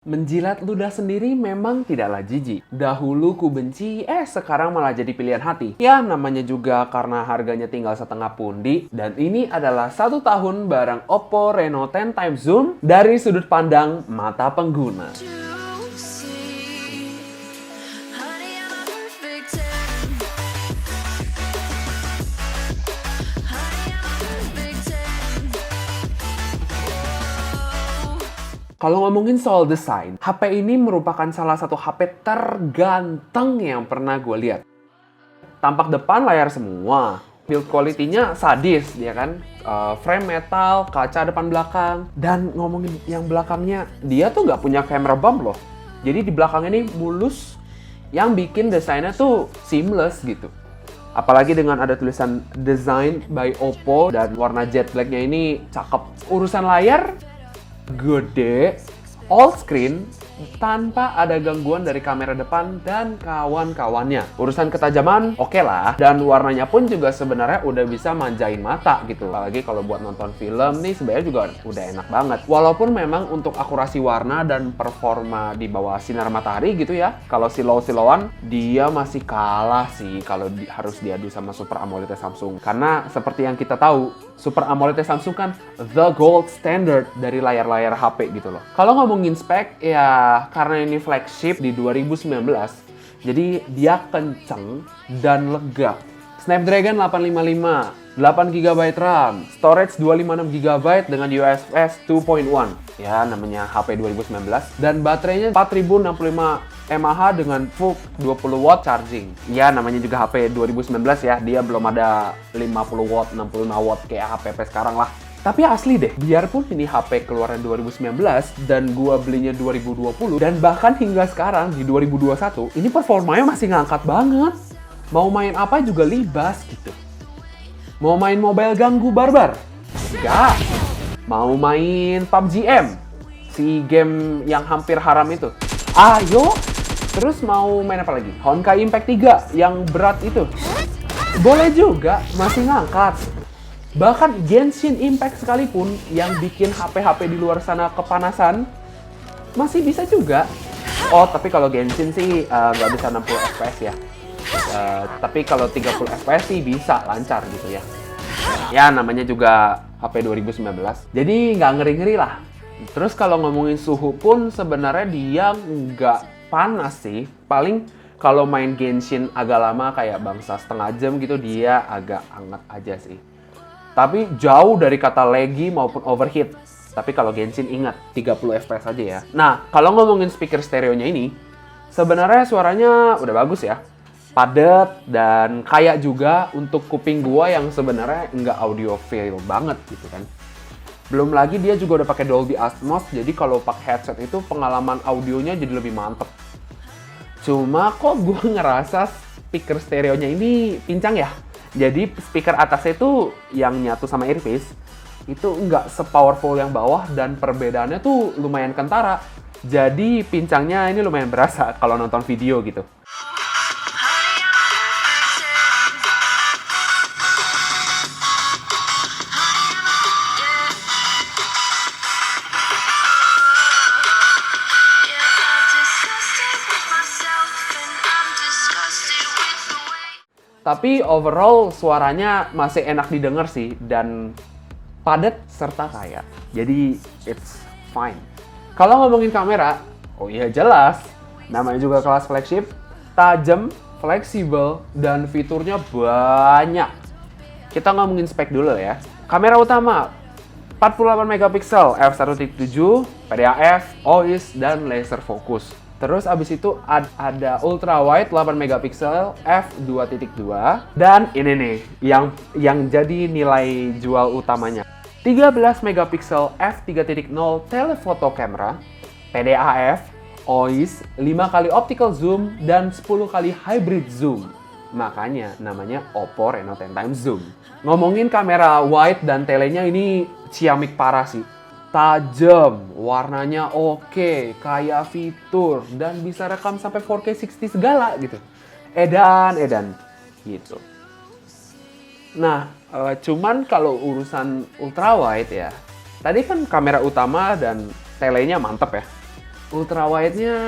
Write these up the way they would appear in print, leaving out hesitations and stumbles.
Menjilat ludah sendiri memang tidaklah jijik. Dahulu ku benci, sekarang malah jadi pilihan hati. Ya, namanya juga karena harganya tinggal setengah pundi. Dan ini adalah 1 tahun barang Oppo Reno 10 x Zoom dari sudut pandang mata pengguna. Kalau ngomongin soal desain, HP ini merupakan salah satu HP terganteng yang pernah gue lihat. Tampak depan layar semua, build quality-nya sadis, ya kan? Frame metal, kaca depan belakang, dan ngomongin yang belakangnya, dia tuh nggak punya camera bump loh. Jadi di belakang ini mulus, yang bikin desainnya tuh seamless gitu. Apalagi dengan ada tulisan Design by Oppo dan warna jet black-nya ini cakep. Urusan layar, gede, all screen, tanpa ada gangguan dari kamera depan dan kawan-kawannya. Urusan ketajaman, oke lah. Dan warnanya pun juga sebenarnya udah bisa manjain mata gitu. Apalagi kalau buat nonton film nih sebenarnya juga udah enak banget. Walaupun memang untuk akurasi warna dan performa di bawah sinar matahari gitu ya, kalau silau-silauan, dia masih kalah sih kalau harus diadu sama Super AMOLED Samsung. Karena seperti yang kita tahu, Super AMOLED Samsung kan the gold standard dari layar-layar HP gitu loh. Kalau ngomongin spek, ya karena ini flagship di 2019, jadi dia kenceng dan lega. Snapdragon 855, 8GB RAM, storage 256GB dengan UFS 2.1. Ya, namanya HP 2019. Dan baterainya 4065 mAh dengan full 20W charging. Ya, namanya juga HP 2019 ya, dia belum ada 50W, 65W kayak HP sekarang lah. Tapi asli deh, biarpun ini HP keluaran 2019 dan gua belinya 2020 dan bahkan hingga sekarang di 2021, ini performanya masih ngangkat banget. Mau main apa juga libas gitu. Mau main mobile ganggu barbar? Enggak. Mau main PUBG M, si game yang hampir haram itu? Ayo. Terus mau main apa lagi? Honkai Impact 3 yang berat itu? Boleh juga, masih ngangkat. Bahkan Genshin Impact sekalipun yang bikin HP-HP di luar sana kepanasan, masih bisa juga. Oh, tapi kalau Genshin sih nggak bisa 60 fps ya. Tapi kalau 30 fps sih bisa lancar gitu ya. Ya, namanya juga HP 2019. Jadi nggak ngeri-ngeri lah. Terus kalau ngomongin suhu pun sebenarnya dia nggak panas sih. Paling kalau main Genshin agak lama kayak bangsa setengah jam gitu, dia agak hangat aja sih. Tapi jauh dari kata laggy maupun overheat. Tapi kalau Genshin ingat, 30 fps aja ya. Nah, kalau ngomongin speaker stereonya ini, sebenarnya suaranya udah bagus ya. Padat dan kayak juga untuk kuping gua yang sebenarnya nggak audiophile banget gitu kan. Belum lagi dia juga udah pakai Dolby Atmos, jadi kalau pakai headset itu pengalaman audionya jadi lebih mantep. Cuma kok gua ngerasa speaker stereonya ini pincang ya. Jadi speaker atasnya itu yang nyatu sama earpiece itu nggak se-powerful yang bawah dan perbedaannya tuh lumayan kentara. Jadi pincangnya ini lumayan berasa kalau nonton video gitu. Tapi overall suaranya masih enak didengar sih dan padat serta kaya. Jadi it's fine. Kalau ngomongin kamera, oh iya jelas. Namanya juga kelas flagship, tajam, fleksibel, dan fiturnya banyak. Kita ngomongin spek dulu ya. Kamera utama 48 megapiksel, f1.7, PDAF, OIS, dan laser focus. Terus abis itu ada ultra wide 8 megapiksel f2.2 dan ini nih yang jadi nilai jual utamanya. 13 megapiksel f3.0 telephoto camera, PDAF, OIS, 5 kali optical zoom dan 10 kali hybrid zoom. Makanya namanya Oppo Reno 10 x Zoom. Ngomongin kamera wide dan telenya ini ciamik parah sih. Tajam, warnanya oke, kaya fitur, dan bisa rekam sampai 4K 60 segala gitu. Edan gitu. Nah, cuman kalau urusan ultrawide ya, tadi kan kamera utama dan telenya mantep ya. Ultrawide-nya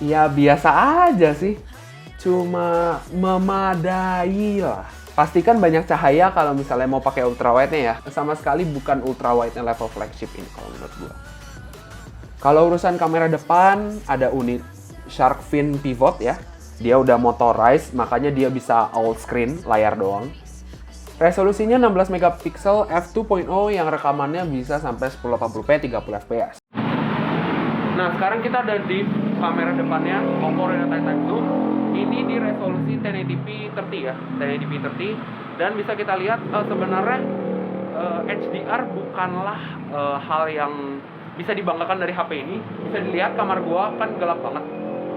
ya biasa aja sih. Cuma memadai lah. Pastikan banyak cahaya kalau misalnya mau pakai ultrawide-nya ya. Sama sekali bukan ultrawide level flagship ini kalau menurut gua. Kalau urusan kamera depan, ada unit Shark Fin Pivot ya. Dia udah motorized, makanya dia bisa all screen, layar doang. Resolusinya 16 megapiksel f2.0 yang rekamannya bisa sampai 1080p 30 fps. Nah, sekarang kita ada di kamera depannya Oppo Reno 10 Zoom. Ini di resolusi 1080p 30 ya, 1080p 30. Dan bisa kita lihat sebenarnya HDR bukanlah hal yang bisa dibanggakan dari HP ini. Bisa dilihat kamar gua kan gelap banget.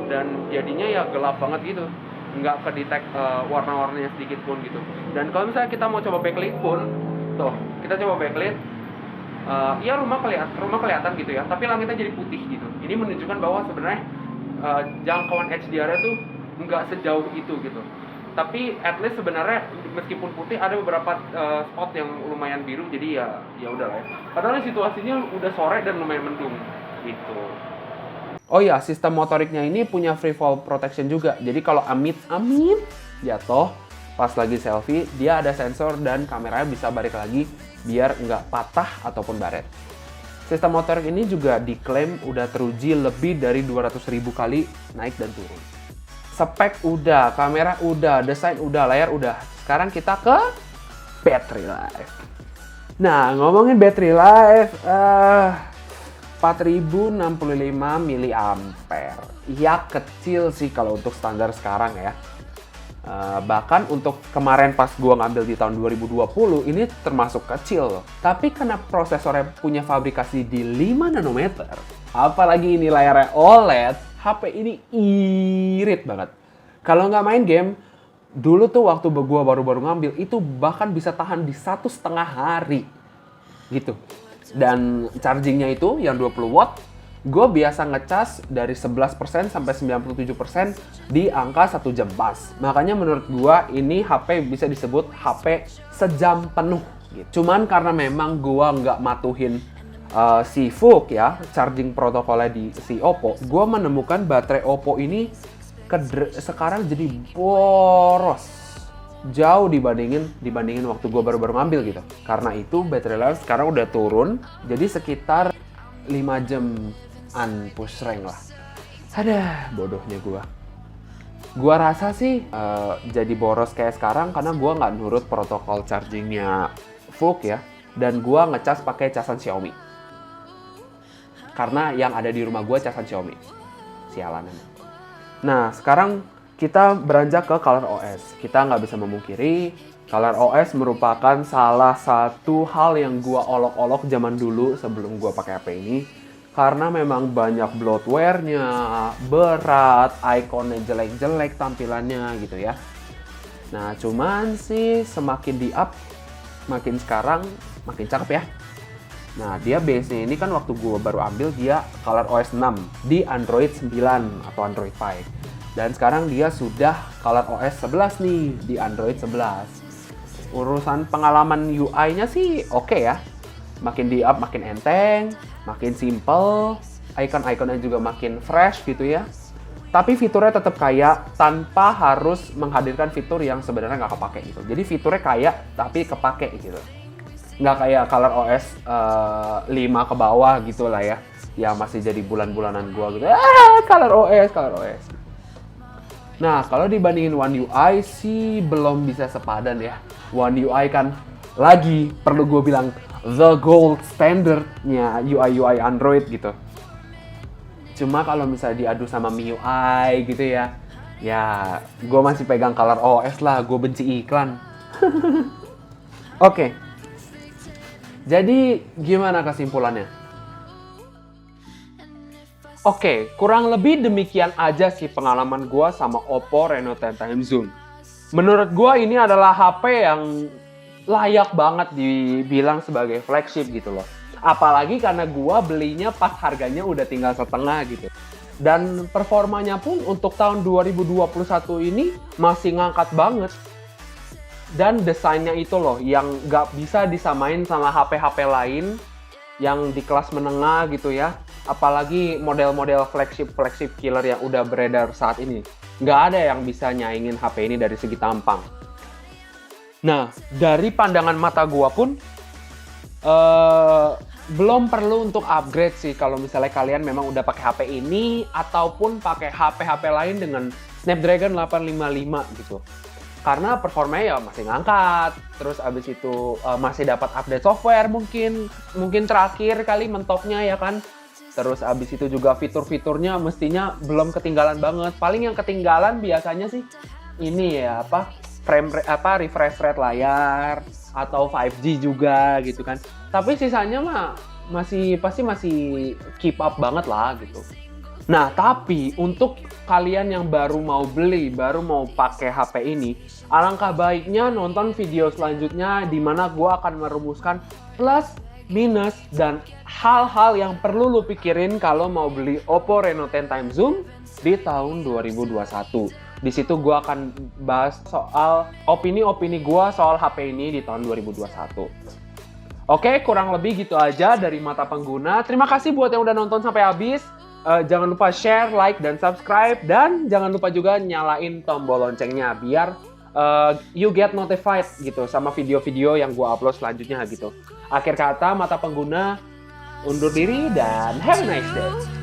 Dan jadinya ya gelap banget gitu. Nggak kedetek warna-warnanya sedikit pun gitu. Dan kalau misalnya kita mau coba backlit pun, tuh, kita coba backlit. Ya rumah kelihatan gitu ya, tapi langitnya jadi putih gitu. Ini menunjukkan bahwa sebenarnya jangkauan HDR-nya tuh nggak sejauh itu gitu. Tapi at least sebenarnya meskipun putih ada beberapa spot yang lumayan biru, jadi ya udah lah ya. Padahal situasinya udah sore dan lumayan mendung gitu. Oh ya, sistem motoriknya ini punya free fall protection juga. Jadi kalau amit-amit jatuh pas lagi selfie, dia ada sensor dan kameranya bisa balik lagi biar nggak patah ataupun baret. Sistem motorik ini juga diklaim udah teruji lebih dari 200.000 kali naik dan turun. Spek udah, kamera udah, desain udah, layar udah. Sekarang kita ke battery life. Nah, ngomongin battery life, 4065 mAh. Ya kecil sih kalau untuk standar sekarang ya. Bahkan untuk kemarin pas gua ngambil di tahun 2020 ini termasuk kecil loh. Tapi karena prosesornya punya fabrikasi di 5 nanometer, apalagi ini layarnya OLED, HP ini irit banget. Kalau nggak main game, dulu tuh waktu gua baru-baru ngambil itu bahkan bisa tahan di 1,5 hari gitu. Dan chargingnya itu yang 20 watt, gue biasa ngecas dari 11% sampai 97% di angka 1 jam pas. Makanya menurut gue ini HP bisa disebut HP sejam penuh gitu. Cuman karena memang gue nggak matuhin si VOOC ya, charging protokolnya di si Oppo, gue menemukan baterai Oppo ini sekarang jadi boros. Jauh dibandingin waktu gue baru-baru ngambil gitu. Karena itu battery life sekarang udah turun, jadi sekitar 5 jam push rank lah. Aduh, bodohnya gue. Gua rasa sih jadi boros kayak sekarang karena gue nggak nurut protokol chargingnya VOOC ya. Dan gue ngecas pakai casan Xiaomi. Karena yang ada di rumah gue casan Xiaomi. Sialan emang. Nah, sekarang kita beranjak ke ColorOS. Kita nggak bisa memungkiri, ColorOS merupakan salah satu hal yang gua olok-olok zaman dulu sebelum gua pakai HP ini. Karena memang banyak bloatware-nya, berat, ikonnya jelek-jelek tampilannya gitu ya. Nah, cuman sih semakin di-up, makin sekarang makin cakep ya. Nah, dia base-nya ini kan waktu gua baru ambil dia ColorOS 6 di Android 9 atau Android 5. Dan sekarang dia sudah ColorOS 11 nih di Android 11. Urusan pengalaman UI-nya sih oke ya. Makin di-up makin enteng, makin simple, icon-iconnya juga makin fresh gitu ya. Tapi fiturnya tetap kaya tanpa harus menghadirkan fitur yang sebenarnya nggak kepake gitu. Jadi fiturnya kaya tapi kepake gitu. Nggak kayak ColorOS 5 ke bawah gitu lah ya. Ya masih jadi bulan-bulanan gua gitu. ColorOS. Nah, kalau dibandingin One UI sih belum bisa sepadan ya. One UI kan lagi perlu gue bilang the gold standardnya UI Android gitu. Cuma kalau misalnya diadu sama MIUI gitu ya, gue masih pegang ColorOS lah, gue benci iklan. Oke. Jadi gimana kesimpulannya? Oke, kurang lebih demikian aja sih pengalaman gue sama Oppo Reno 10 Zoom. Menurut gue ini adalah HP yang layak banget dibilang sebagai flagship gitu loh. Apalagi karena gue belinya pas harganya udah tinggal setengah gitu. Dan performanya pun untuk tahun 2021 ini masih ngangkat banget. Dan desainnya itu loh yang gak bisa disamain sama HP-HP lain yang di kelas menengah gitu ya. apalagi model-model flagship killer yang udah beredar saat ini. Nggak ada yang bisa nyaingin HP ini dari segi tampang. Nah, dari pandangan mata gua pun belum perlu untuk upgrade sih kalau misalnya kalian memang udah pakai HP ini ataupun pakai HP lain dengan Snapdragon 855 gitu. Karena performanya ya masih ngangkat, terus abis itu masih dapat update software mungkin terakhir kali mentoknya ya kan. Terus abis itu juga fitur-fiturnya mestinya belum ketinggalan banget. Paling yang ketinggalan biasanya sih ini ya refresh rate layar atau 5G juga gitu kan. Tapi sisanya mah pasti masih keep up banget lah gitu. Nah, tapi untuk kalian yang baru mau pakai HP ini, alangkah baiknya nonton video selanjutnya di mana gue akan merumuskan plus, minus, dan hal-hal yang perlu lu pikirin kalau mau beli Oppo Reno 10 Time Zoom di tahun 2021. Di situ gue akan bahas soal opini-opini gue soal HP ini di tahun 2021. Oke, kurang lebih gitu aja dari mata pengguna. Terima kasih buat yang udah nonton sampai habis. Jangan lupa share, like, dan subscribe. Dan jangan lupa juga nyalain tombol loncengnya biar you get notified gitu sama video-video yang gue upload selanjutnya gitu. Akhir kata, mata pengguna undur diri dan have a nice day.